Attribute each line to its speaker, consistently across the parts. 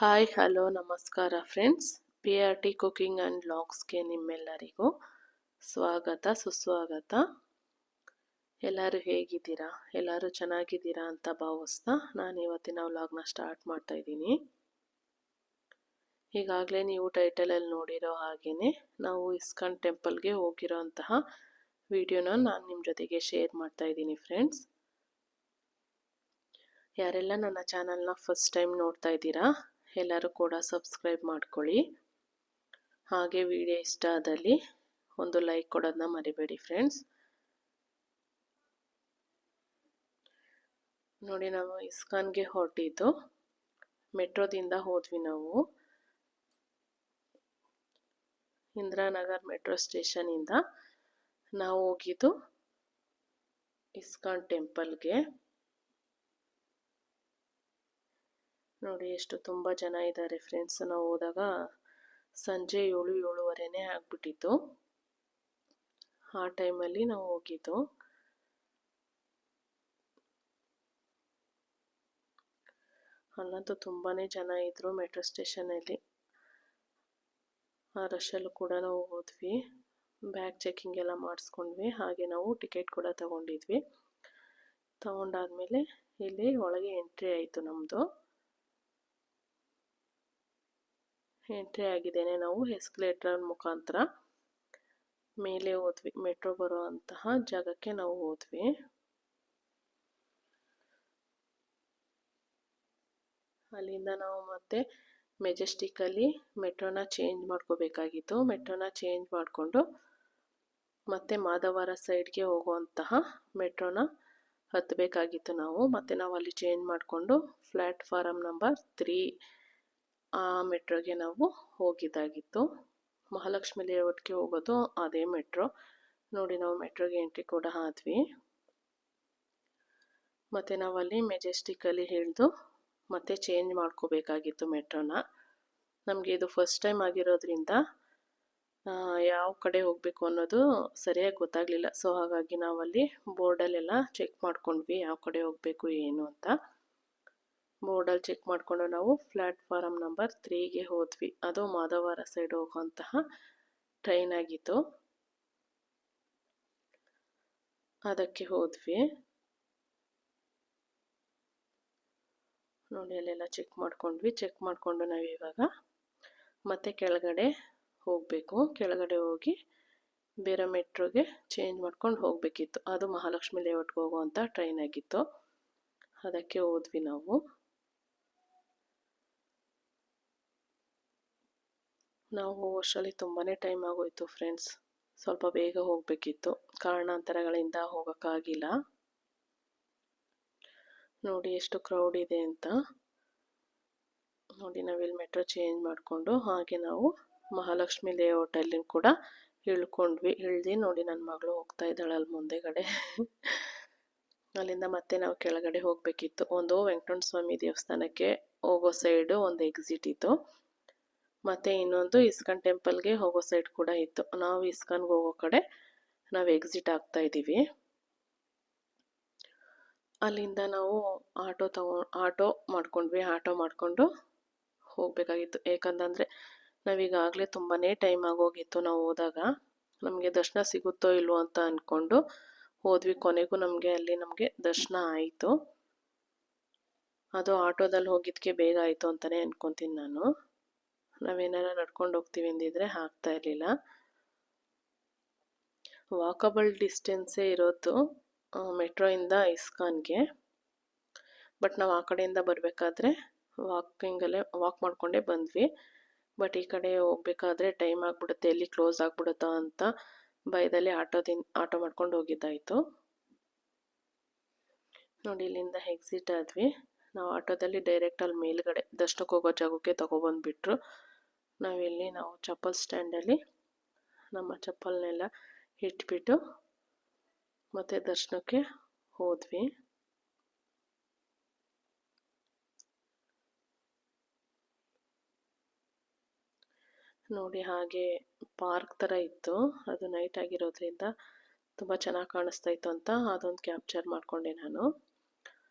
Speaker 1: Hi hello ನಮಸ್ಕಾರ friends. PRT cooking and ವ್ಲಾಗ್ಸ್ಗೆ ನಿಮ್ಮೆಲ್ಲರಿಗೂ ಸ್ವಾಗತ ಸುಸ್ವಾಗತ. ಎಲ್ಲರೂ ಹೇಗಿದ್ದೀರಾ? ಎಲ್ಲರೂ ಚೆನ್ನಾಗಿದ್ದೀರಾ ಅಂತ ಭಾವಿಸ್ತಾ ನಾನು ಇವತ್ತಿನ ವ್ಲಾಗ್ನ ಸ್ಟಾರ್ಟ್ ಮಾಡ್ತಾ ಇದ್ದೀನಿ. ಈಗಾಗಲೇ ನೀವು ಟೈಟಲಲ್ಲಿ ನೋಡಿರೋ ಹಾಗೆಯೇ ನಾವು ಇಸ್ಕಾನ್ ಟೆಂಪಲ್ಗೆ ಹೋಗಿರೋಂತಹ ವಿಡಿಯೋನ ನಾನು ನಿಮ್ಮ ಜೊತೆಗೆ ಶೇರ್ ಮಾಡ್ತಾ ಇದ್ದೀನಿ ಫ್ರೆಂಡ್ಸ್. ಯಾರೆಲ್ಲ ನನ್ನ ಚಾನಲ್ನ ಫಸ್ಟ್ ಟೈಮ್ ನೋಡ್ತಾ ಇದ್ದೀರಾ ಎಲ್ಲರೂ ಕೂಡ ಸಬ್ಸ್ಕ್ರೈಬ್ ಮಾಡ್ಕೊಳ್ಳಿ. ಹಾಗೆ ವಿಡಿಯೋ ಇಷ್ಟ ಆದಲ್ಲಿ ಒಂದು ಲೈಕ್ ಕೊಡೋದನ್ನ ಮರಿಬೇಡಿ ಫ್ರೆಂಡ್ಸ್. ನೋಡಿ, ನಾವು ಇಸ್ಕಾನ್ಗೆ ಹೊರಟಿದ್ದು ಮೆಟ್ರೋದಿಂದ ಹೋದ್ವಿ. ನಾವು ಇಂದಿರಾನಗರ್ ಮೆಟ್ರೋ ಸ್ಟೇಷನಿಂದ ನಾವು ಹೋಗಿದ್ದು ಇಸ್ಕಾನ್ ಟೆಂಪಲ್ಗೆ. ನೋಡಿ ಎಷ್ಟು ತುಂಬ ಜನ ಇದ್ದಾರೆ ಫ್ರೆಂಡ್ಸ್. ನಾವು ಹೋದಾಗ ಸಂಜೆ 7-7:30 ಆಗಿಬಿಟ್ಟಿತ್ತು. ಆ ಟೈಮಲ್ಲಿ ನಾವು ಹೋಗಿದ್ದು. ಅಲ್ಲಂತೂ ತುಂಬಾ ಜನ ಇದ್ದರು ಮೆಟ್ರೋ ಸ್ಟೇಷನಲ್ಲಿ. ಆ ರಶಲ್ಲೂ ಕೂಡ ನಾವು ಹೋದ್ವಿ. ಬ್ಯಾಗ್ ಚೆಕಿಂಗ್ ಎಲ್ಲ ಮಾಡಿಸ್ಕೊಂಡ್ವಿ. ಹಾಗೆ ನಾವು ಟಿಕೆಟ್ ಕೂಡ ತಗೊಂಡಿದ್ವಿ. ತಗೊಂಡಾದ್ಮೇಲೆ ಇಲ್ಲಿ ಒಳಗೆ ಎಂಟ್ರಿ ಆಯಿತು. ನಮ್ಮದು ಎಂಟ್ರಿ ಆಗಿದ್ದೇನೆ. ನಾವು ಎಸ್ಕಲೇಟರ್ ಮುಖಾಂತರ ಮೇಲೆ ಹೋದ್ವಿ. ಮೆಟ್ರೋ ಬರೋ ಅಂತಹ ಜಾಗಕ್ಕೆ ನಾವು ಹೋದ್ವಿ. ಅಲ್ಲಿಂದ ನಾವು ಮತ್ತೆ ಮೆಜೆಸ್ಟಿಕಲ್ಲಿ ಮೆಟ್ರೋನ ಚೇಂಜ್ ಮಾಡ್ಕೋಬೇಕಾಗಿತ್ತು. ಮೆಟ್ರೋನ ಚೇಂಜ್ ಮಾಡಿಕೊಂಡು ಮತ್ತೆ ಮಾಧವರ ಸೈಡ್ಗೆ ಹೋಗುವಂತಹ ಮೆಟ್ರೋನ ಹತ್ತಬೇಕಾಗಿತ್ತು ನಾವು. ಮತ್ತು ನಾವು ಅಲ್ಲಿ ಚೇಂಜ್ ಮಾಡಿಕೊಂಡು ಪ್ಲ್ಯಾಟ್ಫಾರಮ್ ನಂಬರ್ 3 ಆ ಮೆಟ್ರೋಗೆ ನಾವು ಹೋಗಿದ್ದಾಗಿತ್ತು. ಮಹಾಲಕ್ಷ್ಮಿ ಲೇಔಟ್ಗೆ ಹೋಗೋದು ಅದೇ ಮೆಟ್ರೋ. ನೋಡಿ, ನಾವು ಮೆಟ್ರೋಗೆ ಎಂಟ್ರಿ ಕೂಡ ಆದ್ವಿ. ಮತ್ತು ನಾವಲ್ಲಿ ಮೆಜೆಸ್ಟಿಕಲ್ಲಿ ಇಳಿದು ಮತ್ತೆ ಚೇಂಜ್ ಮಾಡ್ಕೋಬೇಕಾಗಿತ್ತು ಮೆಟ್ರೋನ. ನಮಗೆ ಇದು ಫಸ್ಟ್ ಟೈಮ್ ಆಗಿರೋದ್ರಿಂದ ಯಾವ ಕಡೆ ಹೋಗಬೇಕು ಅನ್ನೋದು ಸರಿಯಾಗಿ ಗೊತ್ತಾಗಲಿಲ್ಲ. ಸೊ ಹಾಗಾಗಿ ನಾವಲ್ಲಿ ಬೋರ್ಡಲ್ಲೆಲ್ಲ ಚೆಕ್ ಮಾಡ್ಕೊಂಡ್ವಿ ಯಾವ ಕಡೆ ಹೋಗಬೇಕು ಏನು ಅಂತ. ಬೋರ್ಡಲ್ಲಿ ಚೆಕ್ ಮಾಡಿಕೊಂಡು ನಾವು ಪ್ಲ್ಯಾಟ್ಫಾರಮ್ ನಂಬರ್ 3ಗೆ ಹೋದ್ವಿ. ಅದು ಮಾಧವರ ಸೈಡ್ ಹೋಗುವಂತಹ ಟ್ರೈನ್ ಆಗಿತ್ತು. ಅದಕ್ಕೆ ಹೋದ್ವಿ. ನೋಡಿ, ಅಲ್ಲೆಲ್ಲ ಚೆಕ್ ಮಾಡ್ಕೊಂಡ್ವಿ. ಚೆಕ್ ಮಾಡಿಕೊಂಡು ನಾವು ಇವಾಗ ಮತ್ತೆ ಕೆಳಗಡೆ ಹೋಗಬೇಕು. ಕೆಳಗಡೆ ಹೋಗಿ ಬೇರೆ ಮೆಟ್ರೋಗೆ ಚೇಂಜ್ ಮಾಡ್ಕೊಂಡು ಹೋಗಬೇಕಿತ್ತು. ಅದು ಮಹಾಲಕ್ಷ್ಮಿ ಲೇಔಟ್ಗೆ ಹೋಗುವಂಥ ಟ್ರೈನ್ ಆಗಿತ್ತು. ಅದಕ್ಕೆ ಹೋದ್ವಿ ನಾವು. ಅಷ್ಟರಲ್ಲಿ ತುಂಬಾ ಟೈಮ್ ಆಗೋಯ್ತು ಫ್ರೆಂಡ್ಸ್. ಸ್ವಲ್ಪ ಬೇಗ ಹೋಗಬೇಕಿತ್ತು. ಕಾರಣಾಂತರಗಳಿಂದ ಹೋಗೋಕ್ಕಾಗಿಲ್ಲ. ನೋಡಿ ಎಷ್ಟು ಕ್ರೌಡ್ ಇದೆ ಅಂತ. ನೋಡಿ, ನಾವಿಲ್ಲಿ ಮೆಟ್ರೋ ಚೇಂಜ್ ಮಾಡಿಕೊಂಡು ಹಾಗೆ ನಾವು ಮಹಾಲಕ್ಷ್ಮಿ ಲೇಔಟಲ್ಲಿ ಕೂಡ ಇಳ್ಕೊಂಡ್ವಿ. ಇಳ್ದು ನೋಡಿ, ನನ್ನ ಮಗಳು ಹೋಗ್ತಾ ಇದ್ದಾಳೆ ಅಲ್ಲಿ ಮುಂದೆಗಡೆ. ಅಲ್ಲಿಂದ ಮತ್ತೆ ನಾವು ಕೆಳಗಡೆ ಹೋಗಬೇಕಿತ್ತು. ಒಂದು ವೆಂಕಟರಮಣ ಸ್ವಾಮಿ ದೇವಸ್ಥಾನಕ್ಕೆ ಹೋಗೋ ಸೈಡು ಒಂದು ಎಕ್ಸಿಟ್ ಇತ್ತು. ಮತ್ತು ಇನ್ನೊಂದು ಇಸ್ಕಾನ್ ಟೆಂಪಲ್ಗೆ ಹೋಗೋ ಸೈಡ್ ಕೂಡ ಇತ್ತು. ನಾವು ಇಸ್ಕಾನ್ಗೆ ಹೋಗೋ ಕಡೆ ನಾವು ಎಕ್ಸಿಟ್ ಆಗ್ತಾ ಇದ್ದೀವಿ. ಅಲ್ಲಿಂದ ನಾವು ಆಟೋ ಮಾಡ್ಕೊಂಡ್ವಿ. ಆಟೋ ಮಾಡಿಕೊಂಡು ಹೋಗಬೇಕಾಗಿತ್ತು. ಏಕೆಂದರೆ ನಾವೀಗಾಗಲೇ ತುಂಬಾ ಟೈಮ್ ಆಗೋಗಿತ್ತು. ನಾವು ಹೋದಾಗ ನಮಗೆ ದರ್ಶನ ಸಿಗುತ್ತೋ ಇಲ್ವೋ ಅಂತ ಅಂದ್ಕೊಂಡು ಹೋದ್ವಿ. ಕೊನೆಗೂ ನಮಗೆ ದರ್ಶನ ಆಯಿತು. ಅದು ಆಟೋದಲ್ಲಿ ಹೋಗಿದ್ದಕ್ಕೆ ಬೇಗ ಆಯಿತು ಅಂತಲೇ ಅಂದ್ಕೊತೀನಿ ನಾನು. ನಾವೇನಾರ ನಡ್ಕೊಂಡು ಹೋಗ್ತೀವಿ ಅಂದಿದ್ರೆ ಆಗ್ತಾ ಇರಲಿಲ್ಲ. ವಾಕಬಲ್ ಡಿಸ್ಟೆನ್ಸೇ ಇರೋದು ಮೆಟ್ರೋಯಿಂದ ಇಸ್ಕಾನ್ಗೆ. ಬಟ್ ನಾವು ಆ ಕಡೆಯಿಂದ ಬರಬೇಕಾದ್ರೆ ವಾಕ್ ಮಾಡಿಕೊಂಡೇ ಬಂದ್ವಿ. ಬಟ್ ಈ ಕಡೆ ಹೋಗ್ಬೇಕಾದ್ರೆ ಟೈಮ್ ಆಗಿಬಿಡುತ್ತೆ, ಎಲ್ಲಿ ಕ್ಲೋಸ್ ಆಗಿಬಿಡುತ್ತಾ ಅಂತ ಭಯದಲ್ಲಿ ಆಟೋ ಮಾಡ್ಕೊಂಡು ಹೋಗಿದ್ದಾಯಿತು. ನೋಡಿ, ಇಲ್ಲಿಂದ ಎಕ್ಸಿಟ್ ಆದ್ವಿ. ನಾವು ಆಟೋದಲ್ಲಿ ಡೈರೆಕ್ಟ್ ಅಲ್ಲಿ ಮೇಲ್ಗಡೆ ದರ್ಶನಕ್ಕೆ ಹೋಗೋ ಜಾಗಕ್ಕೆ ತಗೊಬಂದುಬಿಟ್ರು. ನಾವು ಚಪ್ಪಲ್ ಸ್ಟ್ಯಾಂಡಲ್ಲಿ ನಮ್ಮ ಚಪ್ಪಲ್ನೆಲ್ಲ ಇಟ್ಬಿಟ್ಟು ಮತ್ತೆ ದರ್ಶನಕ್ಕೆ ಹೋದ್ವಿ. ನೋಡಿ, ಹಾಗೆ ಪಾರ್ಕ್ ಥರ ಇತ್ತು. ಅದು ನೈಟ್ ಆಗಿರೋದ್ರಿಂದ ತುಂಬ ಚೆನ್ನಾಗಿ ಕಾಣಿಸ್ತಾ ಇತ್ತು ಅಂತ ಅದೊಂದು ಕ್ಯಾಪ್ಚರ್ ಮಾಡಿಕೊಂಡೆ ನಾನು.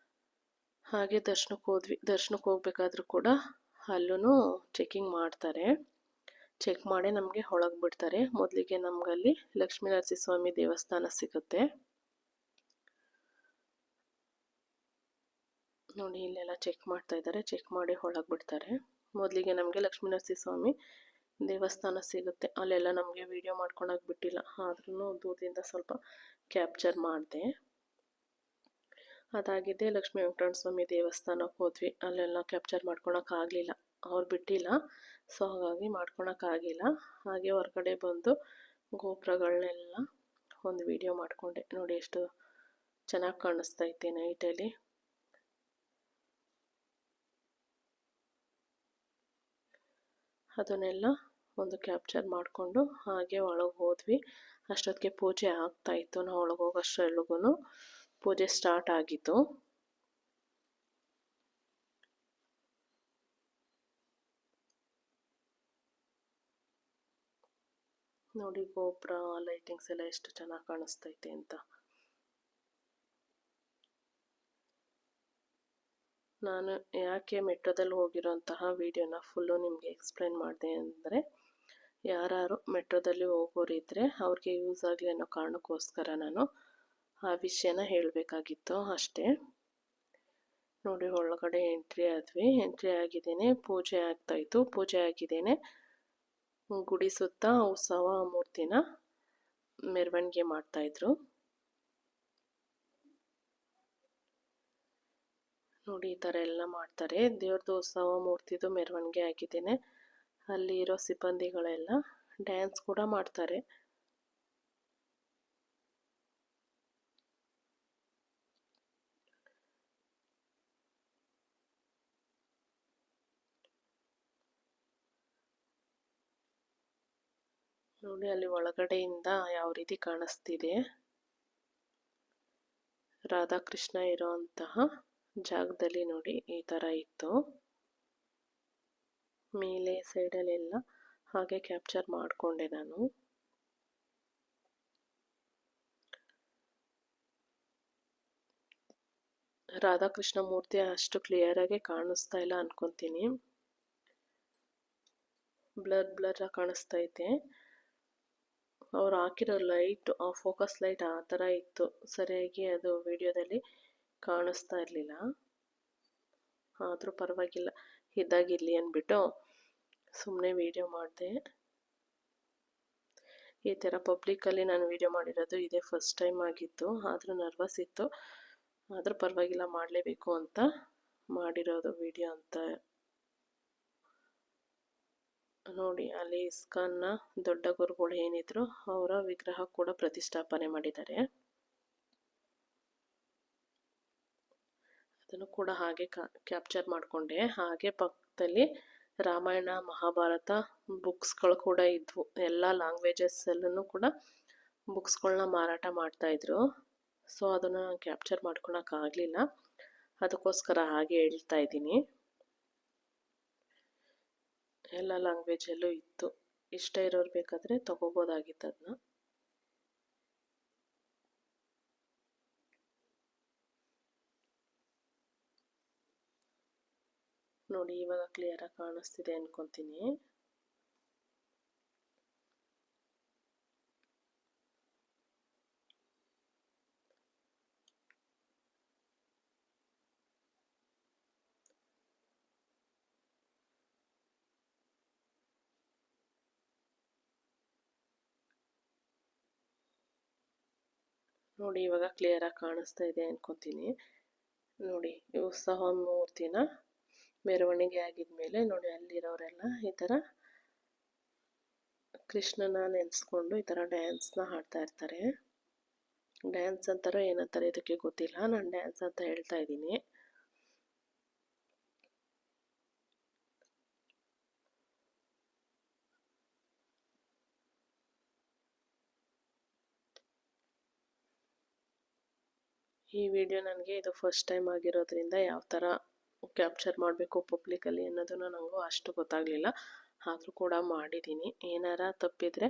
Speaker 1: ಹಾಗೆ ದರ್ಶನಕ್ಕೆ ಹೋದ್ವಿ. ದರ್ಶನಕ್ಕೆ ಹೋಗ್ಬೇಕಾದ್ರೂ ಕೂಡ ಅಲ್ಲೂ ಚೆಕಿಂಗ್ ಮಾಡ್ತಾರೆ. ಚೆಕ್ ಮಾಡಿ ನಮಗೆ ಒಳಗೆ ಬಿಡ್ತಾರೆ. ಮೊದಲಿಗೆ ನಮಗಲ್ಲಿ ಲಕ್ಷ್ಮೀ ನರಸಿಂಹಸ್ವಾಮಿ ದೇವಸ್ಥಾನ ಸಿಗುತ್ತೆ ನೋಡಿ. ಇಲ್ಲೆಲ್ಲ ಚೆಕ್ ಮಾಡ್ತಾ ಇದ್ದಾರೆ. ಚೆಕ್ ಮಾಡಿ ಒಳಗೆ ಬಿಡ್ತಾರೆ. ಮೊದಲಿಗೆ ನಮಗೆ ಲಕ್ಷ್ಮೀ ನರಸಿಂಹಸ್ವಾಮಿ ದೇವಸ್ಥಾನ ಸಿಗುತ್ತೆ. ಅಲ್ಲೆಲ್ಲ ನಮಗೆ ವಿಡಿಯೋ ಮಾಡ್ಕೊಳಕ್ಕೆ ಬಿಟ್ಟಿಲ್ಲ, ಆದ್ರೂ ದೂರದಿಂದ ಸ್ವಲ್ಪ ಕ್ಯಾಪ್ಚರ್ ಮಾಡಿದೆ. ಅದಾಗಿದೆ ಲಕ್ಷ್ಮೀ ವೆಂಕಟರಮಣ ಸ್ವಾಮಿ ದೇವಸ್ಥಾನಕ್ಕೆ ಹೋದ್ವಿ. ಅಲ್ಲೆಲ್ಲ ಕ್ಯಾಪ್ಚರ್ ಮಾಡ್ಕೊಳಕ್ಕಾಗಲಿಲ್ಲ, ಅವ್ರು ಬಿಟ್ಟಿಲ್ಲ. ಸೊ ಹಾಗಾಗಿ ಮಾಡ್ಕೊಳಕ್ಕಾಗಿಲ್ಲ. ಹಾಗೆ ಹೊರಗಡೆ ಬಂದು ಗೋಪುರಗಳನ್ನೆಲ್ಲ ಒಂದು ವಿಡಿಯೋ ಮಾಡಿಕೊಂಡೆ ನೋಡಿ. ಎಷ್ಟು ಚೆನ್ನಾಗಿ ಕಾಣಿಸ್ತೈತೆ ನೈಟಲ್ಲಿ. ಅದನ್ನೆಲ್ಲ ಒಂದು ಕ್ಯಾಪ್ಚರ್ ಮಾಡಿಕೊಂಡು ಹಾಗೆ ಒಳಗೆ ಹೋದ್ವಿ. ಅಷ್ಟೊತ್ತಿಗೆ ಪೂಜೆ ಆಗ್ತಾಯಿತ್ತು. ನಾವು ಒಳಗೆ ಹೋಗೋಷ್ಟರೊಳಗೂ ಪೂಜೆ ಸ್ಟಾರ್ಟ್ ಆಗಿತ್ತು. ನೋಡಿ ಗೋಪುರ ಲೈಟಿಂಗ್ಸ್ ಎಲ್ಲ ಎಷ್ಟು ಚೆನ್ನಾಗಿ ಕಾಣಿಸ್ತೈತೆ ಅಂತ. ನಾನು ಯಾಕೆ ಮೆಟ್ರೋದಲ್ಲಿ ಹೋಗಿರೋಂತಹ ವಿಡಿಯೋನ ಫುಲ್ಲು ನಿಮಗೆ ಎಕ್ಸ್ಪ್ಲೇನ್ ಮಾಡಿದೆ ಅಂದರೆ, ಯಾರು ಮೆಟ್ರೋದಲ್ಲಿ ಹೋಗೋರಿದ್ದರೆ ಅವ್ರಿಗೆ ಯೂಸ್ ಆಗಲಿ ಅನ್ನೋ ಕಾರಣಕ್ಕೋಸ್ಕರ ನಾನು ಆ ವಿಷಯನ ಹೇಳಬೇಕಾಗಿತ್ತು ಅಷ್ಟೇ. ನೋಡಿ ಒಳಗಡೆ ಎಂಟ್ರಿ ಆದ್ವಿ. ಎಂಟ್ರಿ ಆಗಿದ್ದೇನೆ ಪೂಜೆ ಆಗ್ತಾಯಿತ್ತು. ಪೂಜೆ ಆಗಿದ್ದೇನೆ ಗುಡಿ ಸುತ್ತ ಉತ್ಸವ ಮೂರ್ತಿನ ಮೆರವಣಿಗೆ ಮಾಡ್ತಾಯಿದ್ರು ನೋಡಿ. ಈ ಥರ ಎಲ್ಲ ಮಾಡ್ತಾರೆ. ದೇವ್ರದ್ದು ಉತ್ಸವ ಮೂರ್ತಿದು ಮೆರವಣಿಗೆ ಆಗಿದ್ದೇನೆ. ಅಲ್ಲಿ ಇರೋ ಸಿಬ್ಬಂದಿಗಳೆಲ್ಲ ಡ್ಯಾನ್ಸ್ ಕೂಡ ಮಾಡ್ತಾರೆ. ನೋಡಿ ಅಲ್ಲಿ ಒಳಗಡೆಯಿಂದ ಯಾವ ರೀತಿ ಕಾಣಿಸ್ತಿದೆ. ರಾಧಾಕೃಷ್ಣ ಇರೋಂತಹ ಜಾಗದಲ್ಲಿ ನೋಡಿ ಈ ಥರ ಇತ್ತು. ಮೇಲೆ ಸೈಡಲ್ಲೆಲ್ಲ ಹಾಗೆ ಕ್ಯಾಪ್ಚರ್ ಮಾಡಿಕೊಂಡೆ ನಾನು. ರಾಧಾಕೃಷ್ಣ ಮೂರ್ತಿ ಅಷ್ಟು ಕ್ಲಿಯರಾಗಿ ಕಾಣಿಸ್ತಾ ಇಲ್ಲ ಅನ್ಕೊತೀನಿ. ಬ್ಲರ್ ಕಾಣಿಸ್ತೈತೆ. ಅವ್ರು ಹಾಕಿರೋ ಲೈಟ್, ಆ ಫೋಕಸ್ ಲೈಟ್ ಆ ಥರ ಇತ್ತು. ಸರಿಯಾಗಿ ಅದು ವಿಡಿಯೋದಲ್ಲಿ ಕಾಣಿಸ್ತಾ ಇರಲಿಲ್ಲ. ಆದರೂ ಪರವಾಗಿಲ್ಲ, ಇದ್ದಾಗಿರಲಿ ಅಂದ್ಬಿಟ್ಟು ಸುಮ್ಮನೆ ವಿಡಿಯೋ ಮಾಡಿದೆ. ಈ ಥರ ಪಬ್ಲಿಕ್ಕಲ್ಲಿ ನಾನು ವಿಡಿಯೋ ಮಾಡಿರೋದು ಇದೇ ಫಸ್ಟ್ ಟೈಮ್ ಆಗಿತ್ತು. ಆದರೂ ನರ್ವಸ್ ಇತ್ತು. ಆದರೂ ಪರವಾಗಿಲ್ಲ, ಮಾಡಲೇಬೇಕು ಅಂತ ಮಾಡಿರೋದು ವಿಡಿಯೋ ಅಂತ. ನೋಡಿ ಅಲ್ಲಿ ಇಸ್ಕಾನ್ನ ದೊಡ್ಡ ಗುರುಗಳು ಏನಿದ್ರು ಅವರ ವಿಗ್ರಹ ಕೂಡ ಪ್ರತಿಷ್ಠಾಪನೆ ಮಾಡಿದ್ದಾರೆ. ಅದನ್ನು ಕೂಡ ಹಾಗೆ ಕ್ಯಾಪ್ಚರ್ ಮಾಡಿಕೊಂಡೆ. ಹಾಗೆ ಪಕ್ಕದಲ್ಲಿ ರಾಮಾಯಣ ಮಹಾಭಾರತ ಬುಕ್ಸ್ಗಳು ಕೂಡ ಇದ್ವು. ಎಲ್ಲ ಲ್ಯಾಂಗ್ವೇಜಸ್ಸಲ್ಲೂ ಕೂಡ ಬುಕ್ಸ್ಗಳನ್ನ ಮಾರಾಟ ಮಾಡ್ತಾಯಿದ್ರು. ಸೊ ಅದನ್ನು ನಾನು ಕ್ಯಾಪ್ಚರ್ ಮಾಡ್ಕೊಳಕ್ಕಾಗಲಿಲ್ಲ, ಅದಕ್ಕೋಸ್ಕರ ಹಾಗೆ ಹೇಳ್ತಾ ಇದ್ದೀನಿ. ಎಲ್ಲ ಲ್ಯಾಂಗ್ವೇಜಲ್ಲೂ ಇತ್ತು. ಇಷ್ಟ ಇರೋರು ಬೇಕಾದರೆ ತಗೋಬೋದಾಗಿತ್ತು ಅದನ್ನ. ನೋಡಿ ಇವಾಗ ಕ್ಲಿಯರಾಗಿ ಕಾಣಿಸ್ತಿದೆ ಅನ್ಕೊತೀನಿ. ನೋಡಿ ಇವಾಗ ಕ್ಲಿಯರಾಗಿ ಕಾಣಿಸ್ತಾ ಇದೆ ಅನ್ಕೊತೀನಿ. ನೋಡಿ ಈ ಉತ್ಸವ ಮೂರ್ತಿನ ಮೆರವಣಿಗೆ ಆಗಿದ್ಮೇಲೆ ನೋಡಿ ಅಲ್ಲಿರೋರೆಲ್ಲ ಈ ಥರ ಕೃಷ್ಣನ ನೆನೆಸ್ಕೊಂಡು ಈ ಥರ ಡ್ಯಾನ್ಸ್ನ ಹಾಡ್ತಾ ಇರ್ತಾರೆ. ಡ್ಯಾನ್ಸ್ ಅಂತಾರೋ ಏನಂತಾರೆ ಇದಕ್ಕೆ ಗೊತ್ತಿಲ್ಲ, ನಾನು ಡ್ಯಾನ್ಸ್ ಅಂತ ಹೇಳ್ತಾ ಇದ್ದೀನಿ. ಈ ವಿಡಿಯೋ ನನಗೆ ಇದು ಫಸ್ಟ್ ಟೈಮ್ ಆಗಿರೋದ್ರಿಂದ ಯಾವ ಥರ ಕ್ಯಾಪ್ಚರ್ ಮಾಡಬೇಕು ಪಬ್ಲಿಕಲ್ಲಿ ಅನ್ನೋದನ್ನು ನನಗೂ ಅಷ್ಟು ಗೊತ್ತಾಗಲಿಲ್ಲ. ಆದರೂ ಕೂಡ ಮಾಡಿದ್ದೀನಿ. ಏನಾರ ತಪ್ಪಿದರೆ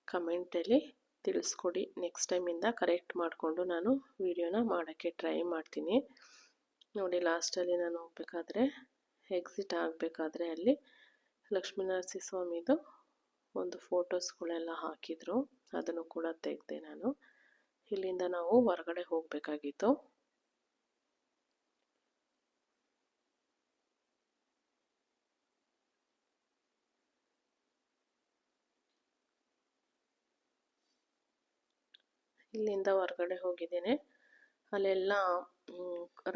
Speaker 1: ಕಮೆಂಟಲ್ಲಿ ತಿಳಿಸ್ಕೊಡಿ. ನೆಕ್ಸ್ಟ್ ಟೈಮಿಂದ ಕರೆಕ್ಟ್ ಮಾಡಿಕೊಂಡು ನಾನು ವಿಡಿಯೋನ ಮಾಡೋಕ್ಕೆ ಟ್ರೈ ಮಾಡ್ತೀನಿ. ನೋಡಿ ಲಾಸ್ಟಲ್ಲಿ ನಾನು ಹೋಗ್ಬೇಕಾದ್ರೆ ಎಕ್ಸಿಟ್ ಆಗಬೇಕಾದ್ರೆ ಅಲ್ಲಿ ಲಕ್ಷ್ಮೀನರಸಿಂಹ ಸ್ವಾಮಿದು ಒಂದು ಫೋಟೋಸ್ಗಳೆಲ್ಲ ಹಾಕಿದ್ರು, ಅದನ್ನು ಕೂಡ ತೆಗೆದೆ ನಾನು. ಇಲ್ಲಿಂದ ನಾವು ಹೊರಗಡೆ ಹೋಗಬೇಕಾಗಿತ್ತು. ಇಲ್ಲಿಂದ ಹೊರಗಡೆ ಹೋಗಿದ್ದೇನೆ. ಅಲ್ಲೆಲ್ಲ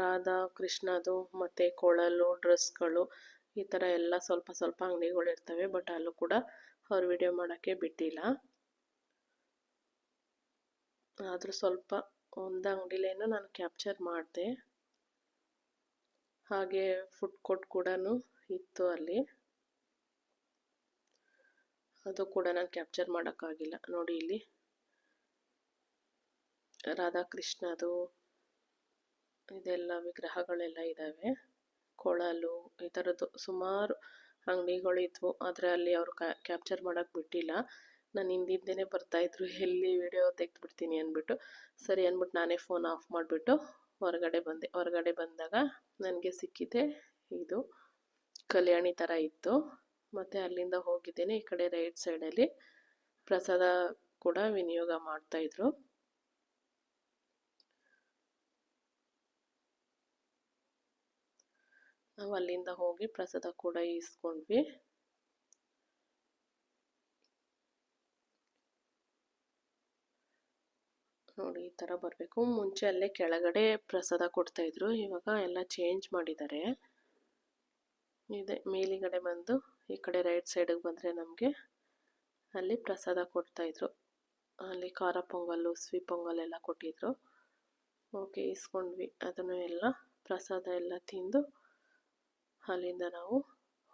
Speaker 1: ರಾಧಾ ಕೃಷ್ಣದು ಮತ್ತು ಕೊಳಲು ಡ್ರೆಸ್ಗಳು ಈ ಥರ ಎಲ್ಲ ಸ್ವಲ್ಪ ಸ್ವಲ್ಪ ಅಂಗಡಿಗಳು ಇರ್ತವೆ. ಬಟ್ ಅಲ್ಲೂ ಕೂಡ ಅವ್ರು ವಿಡಿಯೋ ಮಾಡೋಕ್ಕೆ ಬಿಟ್ಟಿಲ್ಲ. ಆದರೂ ಸ್ವಲ್ಪ ಒಂದು ಅಂಗಡಿಲೇನೋ ನಾನು ಕ್ಯಾಪ್ಚರ್ ಮಾಡಿದೆ. ಹಾಗೆ ಫುಡ್ ಕೋರ್ಟ್ ಕೂಡ ಇತ್ತು ಅಲ್ಲಿ, ಅದು ಕೂಡ ನಾನು ಕ್ಯಾಪ್ಚರ್ ಮಾಡೋಕ್ಕಾಗಿಲ್ಲ. ನೋಡಿ ಇಲ್ಲಿ ರಾಧಾಕೃಷ್ಣದು ಇದೆಲ್ಲ ವಿಗ್ರಹಗಳೆಲ್ಲ ಇದ್ದಾವೆ. ಕೊಳಲು ಈ ಥರದ್ದು ಸುಮಾರು ಅಂಗಡಿಗಳಿದ್ವು. ಆದರೆ ಅಲ್ಲಿ ಅವರು ಕ್ಯಾಪ್ಚರ್ ಮಾಡೋಕ್ಕೆ ಬಿಟ್ಟಿಲ್ಲ. ನಾನು ಹಿಂದಿಂದನೇ ಬರ್ತಾಯಿದ್ರು, ಎಲ್ಲಿ ವಿಡಿಯೋ ತೆಗೆದುಬಿಡ್ತೀನಿ ಅಂದ್ಬಿಟ್ಟು. ಸರಿ ಅಂದ್ಬಿಟ್ಟು ನಾನೇ ಫೋನ್ ಆಫ್ ಮಾಡಿಬಿಟ್ಟು ಹೊರಗಡೆ ಬಂದೆ. ಹೊರಗಡೆ ಬಂದಾಗ ನನಗೆ ಸಿಕ್ಕಿದೆ ಇದು ಕಲ್ಯಾಣಿ ಥರ ಇತ್ತು. ಮತ್ತು ಅಲ್ಲಿಂದ ಹೋಗಿದ್ದೇನೆ. ಈ ಕಡೆ ರೈಟ್ ಸೈಡಲ್ಲಿ ಪ್ರಸಾದ ಕೂಡ ವಿನಿಯೋಗ ಮಾಡ್ತಾಯಿದ್ರು. ನಾವು ಅಲ್ಲಿಂದ ಹೋಗಿ ಪ್ರಸಾದ ಕೂಡ ಈಸ್ಕೊಂಡ್ವಿ. ನೋಡಿ ಈ ಥರ ಬರಬೇಕು. ಮುಂಚೆ ಅಲ್ಲೇ ಕೆಳಗಡೆ ಪ್ರಸಾದ ಕೊಡ್ತಾಯಿದ್ರು, ಇವಾಗ ಎಲ್ಲ ಚೇಂಜ್ ಮಾಡಿದ್ದಾರೆ. ಇದೆ ಮೇಲಿಗಡೆ ಬಂದು ಈ ಕಡೆ ರೈಟ್ ಸೈಡಿಗೆ ಬಂದರೆ ನಮಗೆ ಅಲ್ಲಿ ಪ್ರಸಾದ ಕೊಡ್ತಾಯಿದ್ರು. ಅಲ್ಲಿ ಖಾರ ಪೊಂಗಲ್ಲು ಸ್ವೀಟ್ ಪೊಂಗಲ್ ಎಲ್ಲ ಕೊಟ್ಟಿದ್ರು. ಓಕೆ, ಇಸ್ಕೊಂಡ್ವಿ. ಅದನ್ನು ಎಲ್ಲ ಪ್ರಸಾದ ಎಲ್ಲ ತಿಂದು ಅಲ್ಲಿಂದ ನಾವು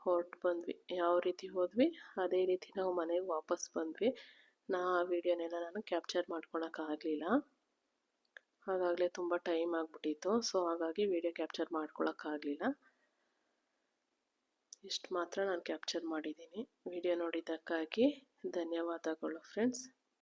Speaker 1: ಹೊರಟು ಬಂದ್ವಿ. ಯಾವ ರೀತಿ ಹೋದ್ವಿ ಅದೇ ರೀತಿ ನಾವು ಮನೆಗೆ ವಾಪಸ್ ಬಂದ್ವಿ. ಆ ವಿಡಿಯೋನೆಲ್ಲ ನಾನು ಕ್ಯಾಪ್ಚರ್ ಮಾಡ್ಕೊಳಕ್ಕಾಗಲಿಲ್ಲ, ಹಾಗಾಗಲೇ ತುಂಬ ಟೈಮ್ ಆಗಿಬಿಟ್ಟಿತ್ತು. ಸೊ ಹಾಗಾಗಿ ವಿಡಿಯೋ ಕ್ಯಾಪ್ಚರ್ ಮಾಡ್ಕೊಳಕ್ಕಾಗಲಿಲ್ಲ. ಇಷ್ಟು ಮಾತ್ರ ನಾನು ಕ್ಯಾಪ್ಚರ್ ಮಾಡಿದ್ದೀನಿ. ವಿಡಿಯೋ ನೋಡಿದ್ದಕ್ಕಾಗಿ ಧನ್ಯವಾದಗಳು ಫ್ರೆಂಡ್ಸ್.